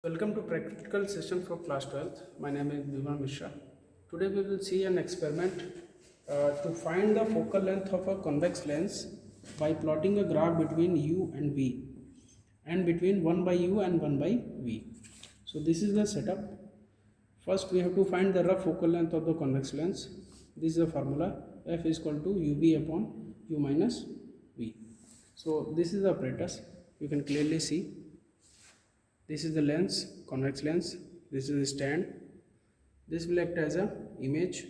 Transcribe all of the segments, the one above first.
Welcome to practical session for class 12th. My name is Bhiman Mishra. Today we will see an experiment to find the focal length of a convex lens by plotting a graph between u and v and between 1 by u and 1 by v. So this is the setup. First we have to find the rough focal length of the convex lens. This is the formula: f is equal to ub upon u minus v. So this is the apparatus. You can clearly see. This is the lens, convex lens. This is the stand. This will act as a image.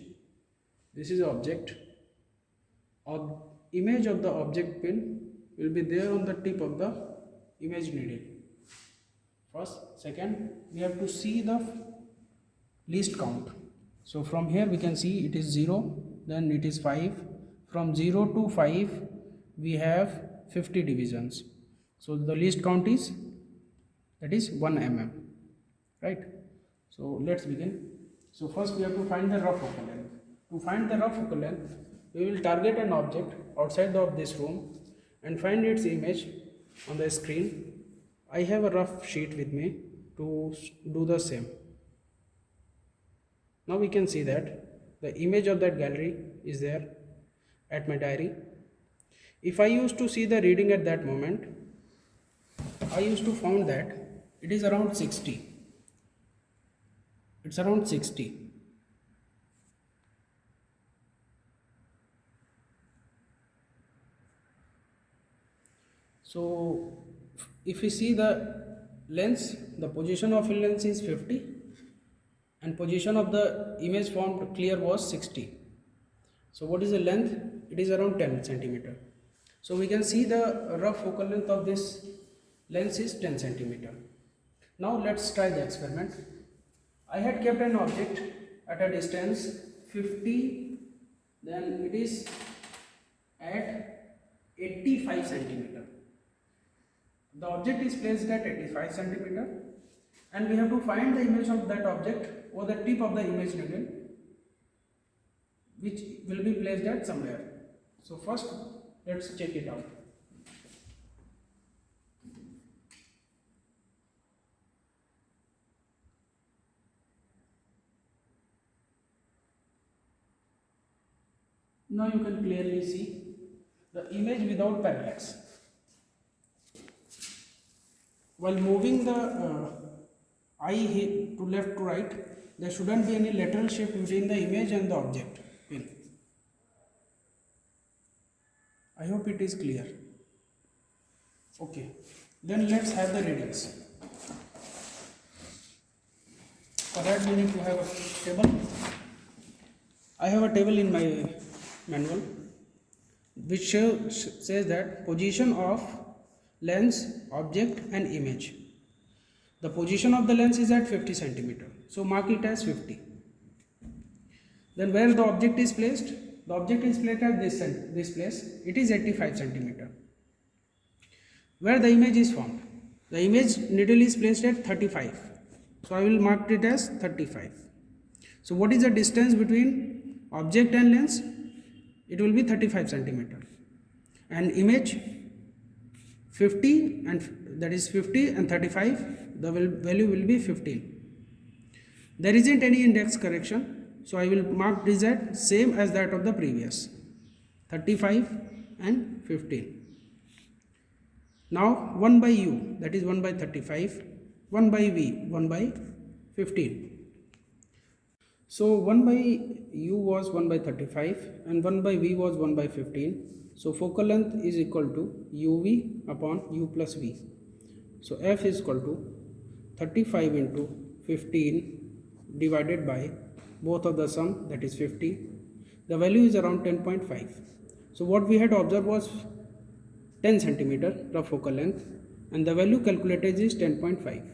This is the object. Image of the object pin will be there on the tip of the image needle. First, second, we have to see the least count. So from here we can see it is 0, then it is 5. From 0 to 5 we have 50 divisions. So the least count is, that is 1 mm, right? So let's begin. So first we have to find the rough focal length. To find the rough focal length, we will target an object outside of this room and find its image on the screen. I have a rough sheet with me to do the same. Now we can see that the image of that gallery is there at my diary. If I used to see the reading at that moment, I used to found that it is around 60. It's around 60. So if we see the lens, the position of the lens is 50 and position of the image formed clear was 60. So what is the length? It is around 10 centimeter. So we can see the rough focal length of this lens is 10 centimeter. Now let's try the experiment. I had kept an object at a distance 50, then it is at 85 centimeter. The object is placed at 85 centimeter and we have to find the image of that object or the tip of the image needle, which will be placed at somewhere. So first let's check it out. Now you can clearly see the image without parallax. While moving the eye to left to right, there shouldn't be any lateral shift between the image and the object pin. I hope it is clear. Okay, then let's have the readings. For that we need to have a table. I have a table in my manual which says that position of lens, object and image. The position of the lens is at 50 centimeter, so mark it as 50. Then where the object is placed? The object is placed at this place. It is 85 centimeter. Where the image is formed? The image needle is placed at 35. So I will mark it as 35. So what is the distance between object and lens? It will be 35 centimeter. And image 50, and that is 50 and 35, the value will be 15. There isn't any index correction, so I will mark this as same as that of the previous, 35 and 15. Now 1 by u, that is 1 by 35, 1 by v, 1 by 15. So 1 by u was 1 by 35 and 1 by v was 1 by 15. So focal length is equal to uv upon u plus v. So f is equal to 35 into 15 divided by both of the sum, that is 50. The value is around 10.5. So what we had observed was 10 centimeter rough focal length and the value calculated is 10.5.